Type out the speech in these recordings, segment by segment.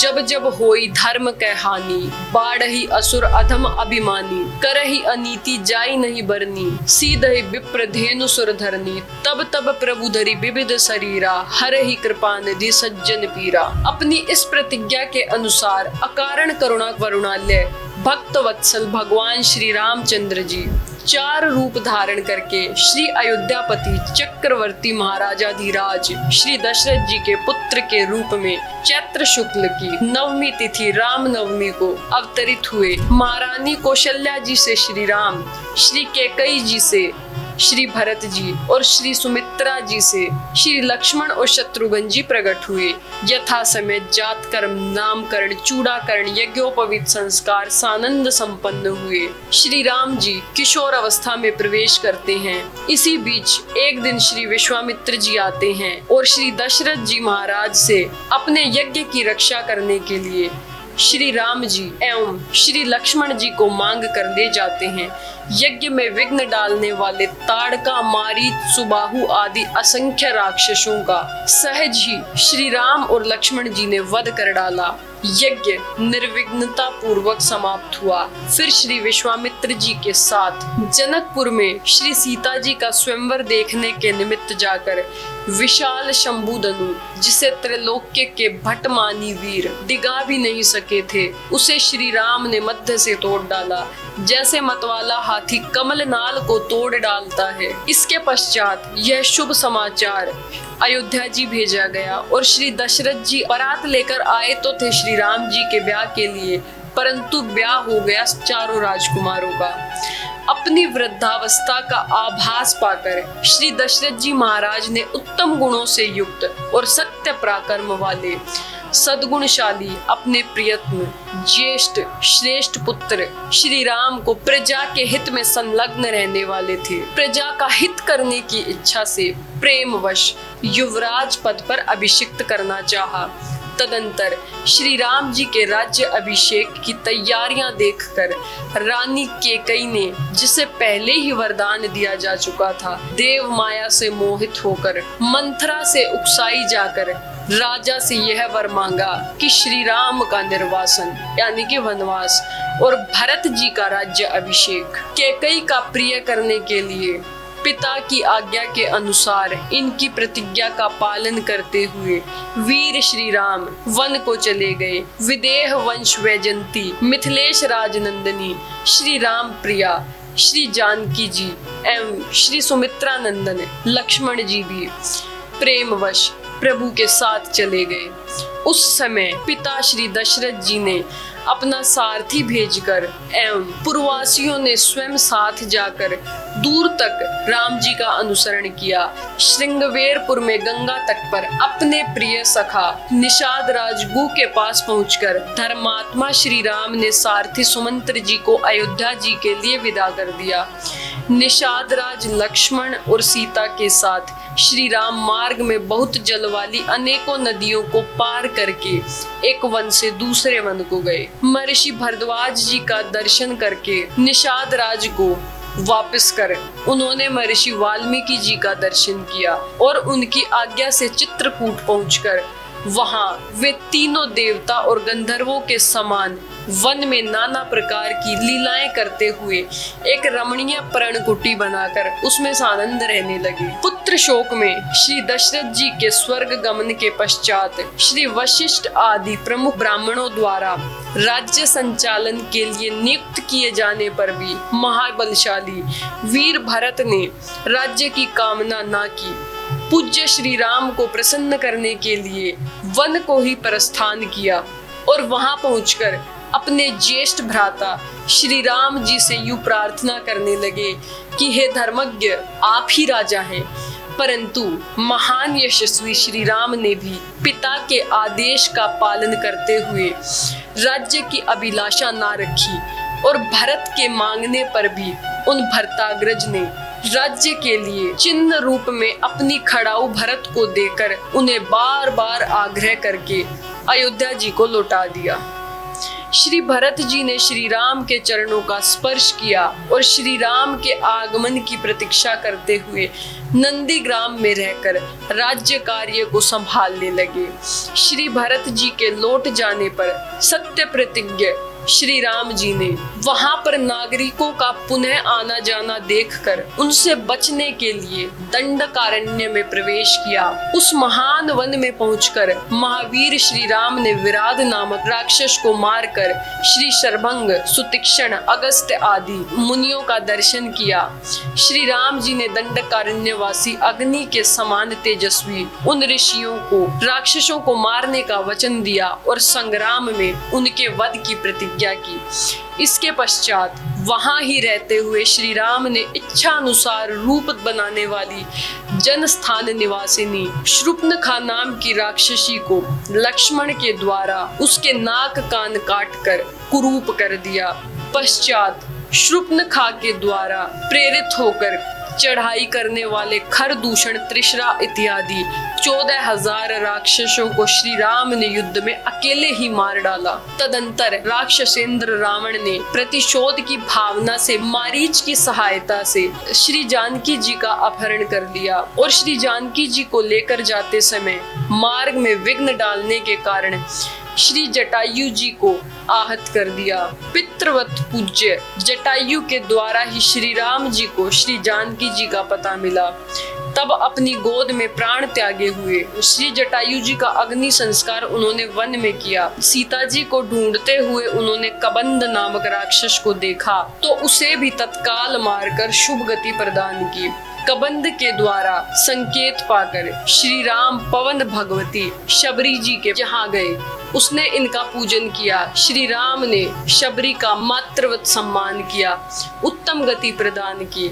जब जब होई धर्म कै हानि, बाढ़ही असुर अधम अभिमानी, करही अनीति जाई नहीं बरनी, सीधहि विप्र धेनु सुर धरनी, तब तब प्रभु धरि विविध शरीरा, हरहि कृपा निधि सज्जन पीरा। अपनी इस प्रतिज्ञा के अनुसार अकारण करुणा वरुणालय भक्त वत्सल भगवान श्री रामचंद्र जी 4 रूप धारण करके श्री अयोध्यापति चक्रवर्ती महाराजाधिराज श्री दशरथ जी के पुत्र के रूप में चैत्र शुक्ल की 9वीं तिथि राम नवमी को अवतरित हुए। महारानी कौशल्या जी से श्री राम, श्री कैकेयी जी से श्री भरत जी और श्री सुमित्रा जी से श्री लक्ष्मण और शत्रुघ्न जी प्रकट हुए। यथा समय जात कर्म नामकरण चूड़ाकरण यज्ञोपवीत संस्कार सानंद संपन्न हुए। श्री राम जी किशोर अवस्था में प्रवेश करते हैं। इसी बीच एक दिन श्री विश्वामित्र जी आते हैं और श्री दशरथ जी महाराज से अपने यज्ञ की रक्षा करने के लिए श्री राम जी एवं श्री लक्ष्मण जी को मांग कर ले जाते हैं। यज्ञ में विघ्न डालने वाले ताड़का, मारीच, सुबाहु आदि असंख्य राक्षसों का सहज ही श्री राम और लक्ष्मण जी ने वध कर डाला। यज्ञ निर्विघ्नता पूर्वक समाप्त हुआ। फिर श्री विश्वामित्र जी के साथ जनकपुर में श्री सीता जी का स्वयंवर देखने के निमित्त जाकर विशाल शंभुधनु, जिसे त्रैलोक्य के भट्ट मानी वीर डिगा भी नहीं सके थे, उसे श्री राम ने मध्य से तोड़ डाला, जैसे मतवाला हाथी कमलनाल को तोड़ डालता है। इसके पश्चात यह शुभ समाचार अयोध्या जी भेजा गया और श्री दशरथ जी बारात लेकर आए तो थे श्री राम जी के ब्याह के लिए, परंतु ब्याह हो गया 4 राजकुमारों का। अपनी वृद्धावस्था का आभास पाकर श्री दशरथ जी महाराज ने उत्तम गुणों से युक्त और सत्य पराक्रम वाले सद्गुणशाली अपने प्रियतम ज्येष्ठ श्रेष्ठ पुत्र श्री राम को प्रजा के हित में संलग्न रहने वाले थे। प्रजा का हित करने की इच्छा से प्रेमवश युवराज पद पर अभिषिक्त करना चाहा। तदंतर श्री राम जी के राज्य अभिषेक की तैयारियां देखकर रानी कैकेयी ने, जिसे पहले ही वरदान दिया जा चुका था, देव माया से मोहित होकर मंथरा से उकसाई जाकर राजा से यह वर मांगा कि श्री राम का निर्वासन यानी कि वनवास और भरत जी का राज्य अभिषेक कैकेयी का प्रिय करने के लिए पिता की आज्ञा के अनुसार इनकी प्रतिज्ञा का पालन करते हुए वीर श्री राम वन को चले गए। विदेह वंश वैजंती, मिथिलेश राजनंदनी, श्री राम प्रिया, श्री जानकी जी एवं श्री सुमित्रा नंदन लक्ष्मण जी भी प्रेमवश प्रभु के साथ चले गए। उस समय पिता श्री दशरथ जी ने अपना सारथी भेजकर एवं पुरवासियों ने स्वयं साथ जाकर दूर तक राम जी का अनुसरण किया। श्रृंगवेरपुर में गंगा तट पर अपने प्रिय सखा निषाद राजगु के पास पहुंचकर धर्मात्मा श्री राम ने सारथी सुमंत्र जी को अयोध्या जी के लिए विदा कर दिया। निषाद राज लक्ष्मण और सीता के साथ श्री राम मार्ग में बहुत जल वाली अनेकों नदियों को पार करके एक वन से दूसरे वन को गए। महर्षि भरद्वाज जी का दर्शन करके निषाद राज को वापस कर उन्होंने महर्षि वाल्मीकि जी का दर्शन किया और उनकी आज्ञा से चित्रकूट पहुंचकर वहां वे तीनों देवता और गंधर्वों के समान वन में नाना प्रकार की लीलाएं करते हुए एक रमणीय पर्णकुटी बनाकर उसमें सानंद रहने लगे। पुत्र शोक में श्री दशरथ जी के स्वर्ग गमन के पश्चात श्री वशिष्ठ आदि प्रमुख ब्राह्मणों द्वारा राज्य संचालन के लिए नियुक्त किए जाने पर भी महाबलशाली वीर भरत ने राज्य की कामना न की। पूज्य श्री राम को प्रसन्न करने के लिए वन को ही प्रस्थान किया और वहां पहुंचकर अपने ज्येष्ठ भ्राता श्री राम जी से यूं प्रार्थना करने लगे कि हे धर्मज्ञ, आप ही राजा हैं। परंतु महान यशस्वी श्री राम ने भी पिता के आदेश का पालन करते हुए राज्य की अभिलाषा ना रखी और भरत के मांगने पर भी उन भरताग्रज ने राज्य के लिए चिन्ह रूप में अपनी खड़ाऊ भरत को देकर उन्हें बार बार आग्रह करके अयोध्या जी को लौटा दिया। श्री भरत जी ने श्री राम के चरणों का स्पर्श किया और श्री राम के आगमन की प्रतीक्षा करते हुए नंदीग्राम में रहकर राज्य कार्य को संभालने लगे। श्री भरत जी के लौट जाने पर सत्य प्रतिज्ञ श्री राम जी ने वहां पर नागरिकों का पुनः आना जाना देखकर उनसे बचने के लिए दंडकारण्य में प्रवेश किया। उस महान वन में पहुंचकर महावीर श्री राम ने विराध नामक राक्षस को मारकर श्री शरभंग, सुतीक्ष्ण, अगस्त्य आदि मुनियों का दर्शन किया। श्री राम जी ने दंडकारण्यवासी अग्नि के समान तेजस्वी उन ऋषियों को राक्षसों को मारने का वचन दिया और संग्राम में उनके वध की प्रतिज्ञा की। इसके पश्चात वहां ही रहते हुए श्री राम ने इच्छा अनुसार रूप बनाने वाली जनस्थान निवासिनी शूर्पणखा नाम की राक्षसी को लक्ष्मण के द्वारा उसके नाक कान काटकर कुरूप कर दिया। पश्चात शूर्पणखा के द्वारा प्रेरित होकर चढ़ाई करने वाले खरदूषण, त्रिशरा इत्यादि 14,000 राक्षसों को श्री राम ने युद्ध में अकेले ही मार डाला। तदंतर राक्षसेंद्र रावण ने प्रतिशोध की भावना से मारीच की सहायता से श्री जानकी जी का अपहरण कर लिया और श्री जानकी जी को लेकर जाते समय मार्ग में विघ्न डालने के कारण श्री जटायु जी को आहत कर दिया। पितृवत पूज्य जटायु के द्वारा ही श्री राम जी को श्री जानकी जी का पता मिला। तब अपनी गोद में प्राण त्यागे हुए श्री जटायु जी का अग्नि संस्कार उन्होंने वन में किया। सीता जी को ढूंढते हुए उन्होंने कबंध नामक राक्षस को देखा तो उसे भी तत्काल मारकर शुभ गति प्रदान की। कबंध के द्वारा संकेत पाकर श्री राम पवन भगवती शबरी जी के यहाँ गए। उसने इनका पूजन किया। श्री राम ने शबरी का मातृवत सम्मान किया, उत्तम गति प्रदान की।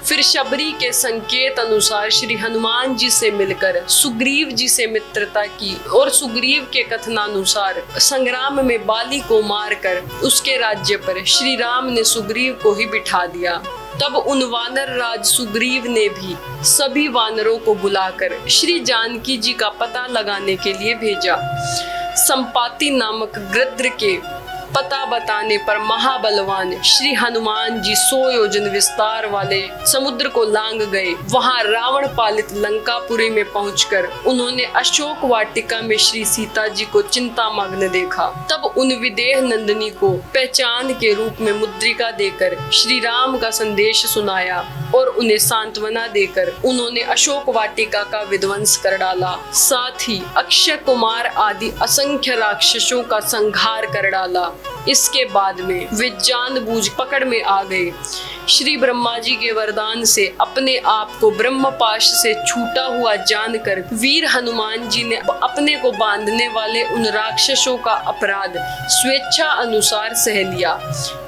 फिर शबरी के संकेत अनुसार श्री हनुमान जी से मिलकर सुग्रीव जी से मित्रता की और सुग्रीव के कथनानुसार संग्राम में बाली को मारकर उसके राज्य पर श्री राम ने सुग्रीव को ही बिठा दिया। तब उन वानर राज सुग्रीव ने भी सभी वानरों को बुलाकर श्री जानकी जी का पता लगाने के लिए भेजा। संपाति नामक गृध्र के पता बताने पर महाबलवान श्री हनुमान जी 100 योजन विस्तार वाले समुद्र को लांग गए। वहां रावण पालित लंकापुरी में पहुंचकर उन्होंने अशोक वाटिका में श्री सीता जी को चिंतामग्न देखा। तब उन विदेह नंदिनी को पहचान के रूप में मुद्रिका देकर श्री राम का संदेश सुनाया और उन्हें सांत्वना देकर उन्होंने अशोक वाटिका का विध्वंस कर डाला। साथ ही अक्षय कुमार आदि असंख्य राक्षसों का संहार कर डाला। इसके बाद में वे जानबूझ पकड़ में आ गए। श्री ब्रह्मा जी के वरदान से अपने आप को ब्रह्मपाश से छूटा हुआ जानकर वीर हनुमान जी ने अपने को बांधने वाले उन राक्षसों का अपराध स्वेच्छा अनुसार सह लिया।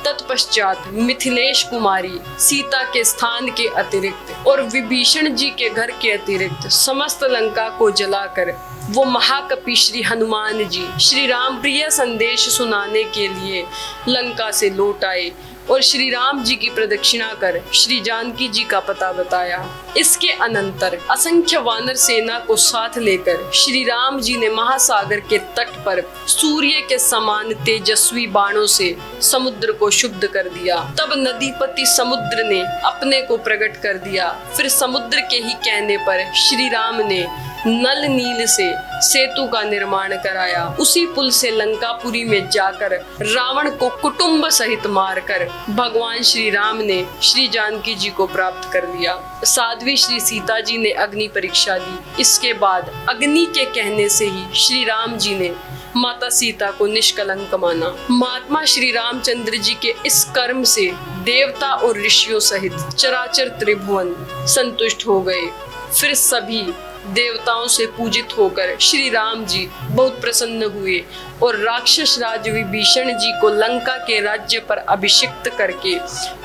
तत्पश्चात मिथिलेश कुमारी सीता के स्थान के अतिरिक्त और विभीषण जी के घर के अतिरिक्त समस्त लंका को जलाकर वो महाकपि श्री हनुमान जी श्री राम प्रिय संदेश सुनाने के लिए लंका से लौट आए और श्री राम जी की प्रदक्षिणा कर श्री जानकी जी का पता बताया। इसके अनंतर असंख्य वानर सेना को साथ लेकर श्री राम जी ने महासागर के तट पर सूर्य के समान तेजस्वी बाणों से समुद्र को शुद्ध कर दिया। तब नदीपति समुद्र ने अपने को प्रकट कर दिया। फिर समुद्र के ही कहने पर श्री राम ने नल नील से सेतु का निर्माण कराया। उसी पुल से लंकापुरी में जाकर रावण को कुटुंब सहित मारकर भगवान श्री राम ने श्री जानकी जी को प्राप्त कर लिया। साध्वी श्री सीता जी ने अग्नि परीक्षा दी। इसके बाद अग्नि के कहने से ही श्री राम जी ने माता सीता को निष्कलंक माना। महात्मा श्री रामचंद्र जी के इस कर्म से देवता और ऋषियों सहित चराचर त्रिभुवन संतुष्ट हो गए। फिर सभी देवताओं से पूजित होकर श्री राम जी बहुत प्रसन्न हुए और राक्षस राज विभीषण जी को लंका के राज्य पर अभिषिक्त करके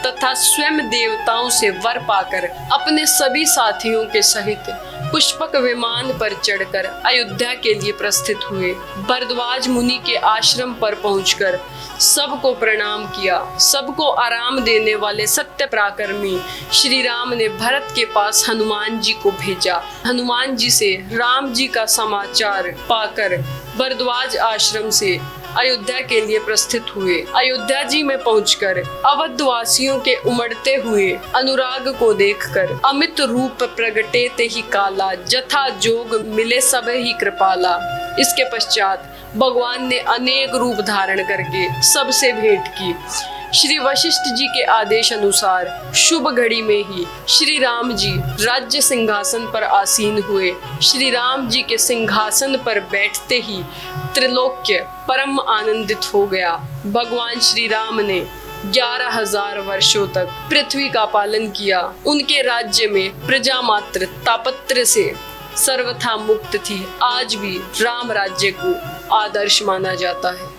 तथा स्वयं देवताओं से वर पाकर अपने सभी साथियों के सहित पुष्पक विमान पर चढ़कर अयोध्या के लिए प्रस्थित हुए। भरद्वाज मुनि के आश्रम पर पहुंचकर सबको प्रणाम किया। सबको आराम देने वाले सत्य पराक्रमी श्री राम ने भरत के पास हनुमान जी को भेजा। हनुमान जी से राम जी का समाचार पाकर भरद्वाज आश्रम से अयोध्या के लिए प्रस्थित हुए। अयोध्या जी में पहुंचकर अवधवासियों के उमड़ते हुए अनुराग को देखकर अमित रूप प्रगटे ते ही काला, जथा जोग मिले सब ही कृपाला। इसके पश्चात भगवान ने अनेक रूप धारण करके सबसे भेंट की। श्री वशिष्ठ जी के आदेश अनुसार शुभ घड़ी में ही श्री राम जी राज्य सिंहासन पर आसीन हुए। श्री राम जी के सिंहासन पर बैठते ही त्रिलोक्य परम आनंदित हो गया। भगवान श्री राम ने 11,000 वर्षों तक पृथ्वी का पालन किया। उनके राज्य में प्रजा मात्र तापत्र से सर्वथा मुक्त थी। आज भी राम राज्य को आदर्श माना जाता है।